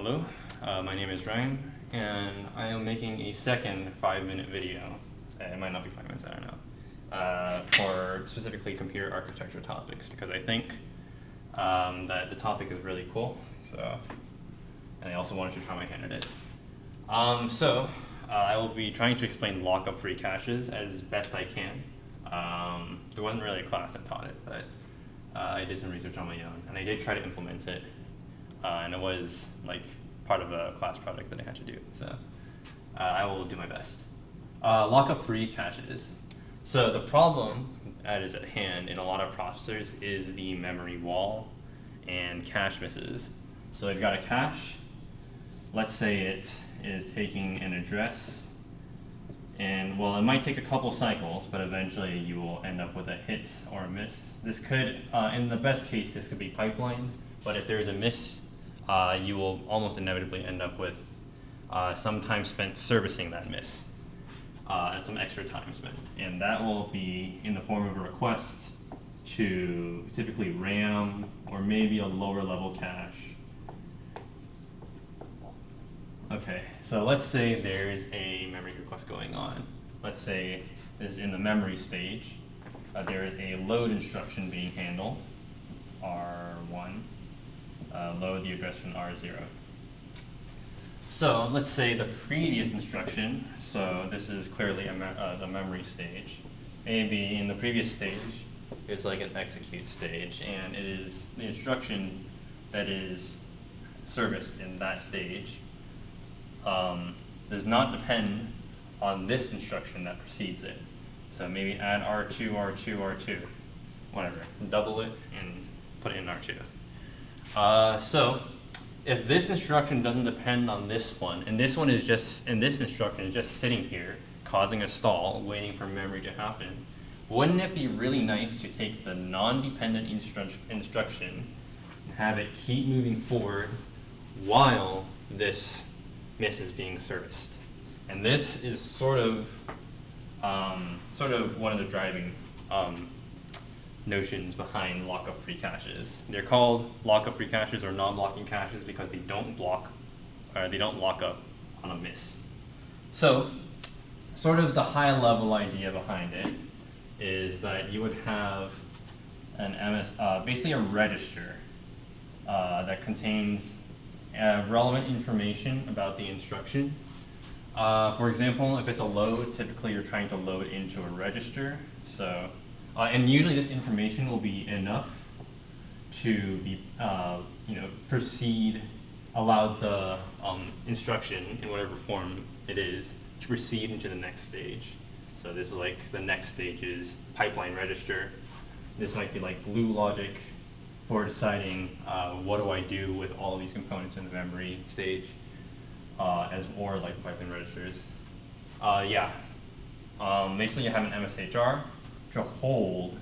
Hello, my name is Ryan, and I am making a second 5-minute video. It might not be 5 minutes, I don't know. For specifically computer architecture topics, because I think that the topic is really cool. And I also wanted to try my hand at it. I will be trying to explain lockup-free caches as best I can. There wasn't really a class that taught it, but I did some research on my own, and I did try to implement it. And it was like part of a class project that I had to do, so I will do my best. Lockup-free caches. So the problem that is at hand in a lot of processors is the memory wall and cache misses. So you've got a cache. Let's say it is taking an address, and well, it might take a couple cycles, but eventually you will end up with a hit or a miss. This could, in the best case, this could be pipelined, but if there's a miss, you will almost inevitably end up with some time spent servicing that miss, and some extra time spent. And that will be in the form of a request to typically RAM or maybe a lower level cache. Okay, so let's say there's a memory request going on. Let's say this is in the memory stage. There is a load instruction being handled, R1. Load the address from R0. So let's say the previous instruction, so this is clearly the memory stage. Maybe in the previous stage is like an execute stage, and it is the instruction that is serviced in that stage does not depend on this instruction that precedes it. So maybe add R2, R2, R2, whatever, double it and put it in R2. So if this instruction doesn't depend on this one, and this instruction is just sitting here, causing a stall, waiting for memory to happen, wouldn't it be really nice to take the non-dependent instruction and have it keep moving forward while this miss is being serviced? And this is sort of one of the driving notions behind lockup-free caches. They're called lockup-free caches or non-blocking caches because they don't lock up on a miss. So, sort of the high-level idea behind it is that you would have an basically a register that contains relevant information about the instruction. For example, if it's a load, typically you're trying to load into a register. So. And usually this information will be enough to be, allow the instruction in whatever form it is to proceed into the next stage. So this is like the next stage is pipeline register. This might be like glue logic for deciding what do I do with all of these components in the memory stage, or like pipeline registers. Basically you have an MSHR to hold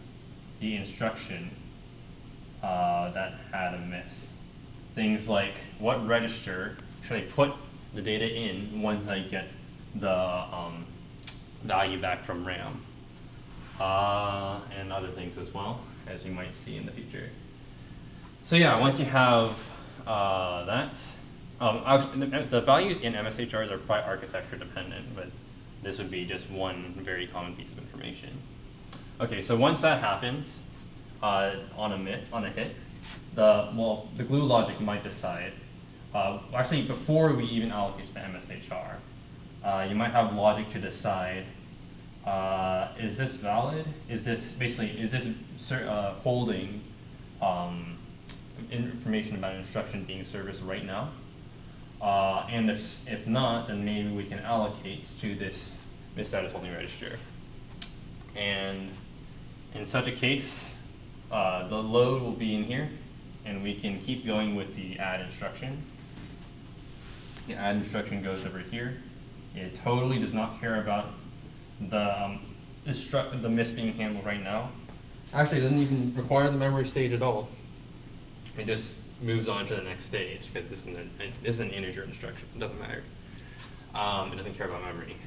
the instruction that had a miss. Things like what register should I put the data in once I get the value back from RAM, and other things as well, as you might see in the future. So yeah, once you have that, actually, the values in MSHRs are quite architecture dependent, but this would be just one very common piece of information. Okay, so once that happens on a hit, the glue logic might decide. Actually, before we even allocate to the MSHR, you might have logic to decide: is this valid? Is this holding information about an instruction being serviced right now? And if not, then maybe we can allocate to this misstatus holding register. And in such a case, the load will be in here, and we can keep going with the add instruction. The add instruction goes over here. It totally does not care about the miss being handled right now. Actually, it doesn't even require the memory stage at all. It just moves on to the next stage because this is an integer instruction. It doesn't matter. It doesn't care about memory.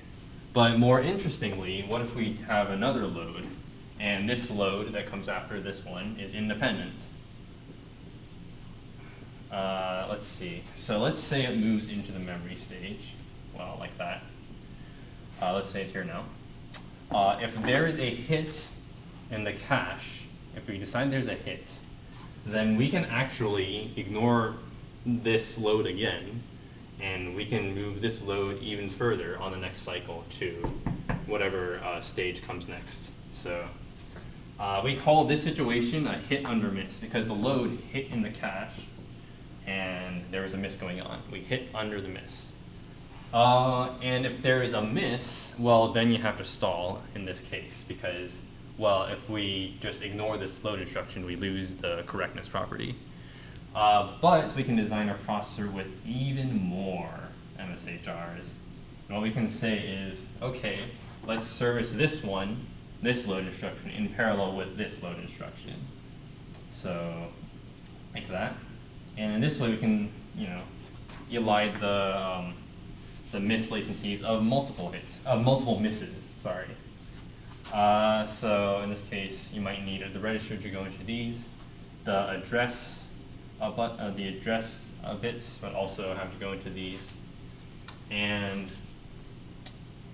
But more interestingly, what if we have another load, and this load that comes after this one is independent? let's see. So let's say it moves into the memory stage. Well, like that. Let's say it's here now. If there is a hit in the cache, if we decide there's a hit, then we can actually ignore this load again, and we can move this load even further on the next cycle to whatever stage comes next. So we call this situation a hit under miss because the load hit in the cache and there was a miss going on. We hit under the miss. And if there is a miss, well, then you have to stall in this case because, well, if we just ignore this load instruction, we lose the correctness property. But we can design our processor with even more MSHRs. And what we can say is, okay, let's service this load instruction in parallel with this load instruction. So, like that. And in this way we can, elide the miss latencies of multiple misses, sorry. So in this case, you might need the register to go into these, the address bits, but also have to go into these. And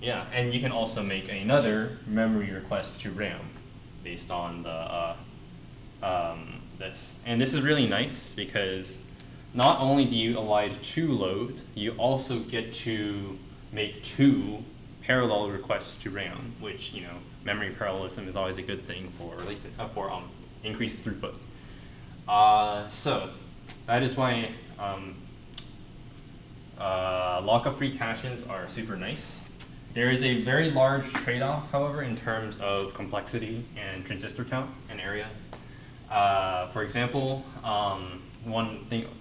yeah, and you can also make another memory request to RAM based on the this. And this is really nice because not only do you elide 2 loads, you also get to make 2 parallel requests to RAM, which, memory parallelism is always a good thing for increased throughput. So that is why lockup-free caches are super nice. There is a very large trade-off, however, in terms of complexity and transistor count and area. For example,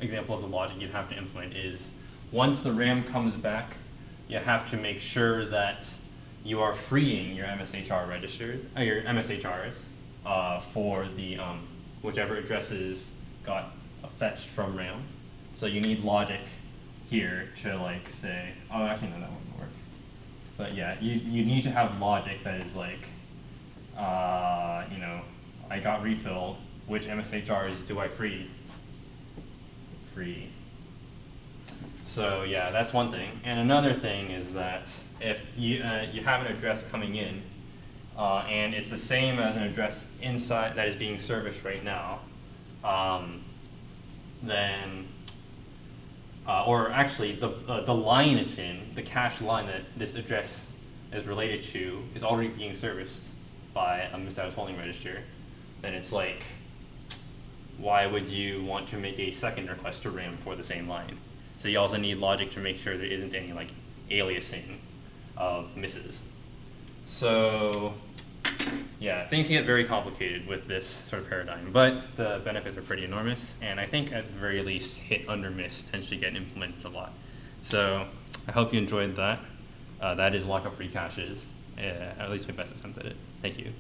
example of the logic you'd have to implement is once the RAM comes back, you have to make sure that you are freeing your MSHR your MSHRs for the whichever addresses got fetched from RAM. So you need logic here to say, oh, actually no, that wouldn't work. But yeah, you need to have logic that is I got refilled. Which MSHRs do I free? So yeah, that's one thing. And another thing is that if you have an address coming in, and it's the same as an address inside that is being serviced right now, then or actually the line it's in, the cache line that this address is related to, is already being serviced by a misstatus holding register, then it's why would you want to make a second request to RAM for the same line? So you also need logic to make sure there isn't any aliasing of misses. So yeah, things get very complicated with this sort of paradigm, but the benefits are pretty enormous, and I think at the very least hit under miss tends to get implemented a lot. So I hope you enjoyed that. That is lockup-free caches, at least my best attempt at it. Thank you.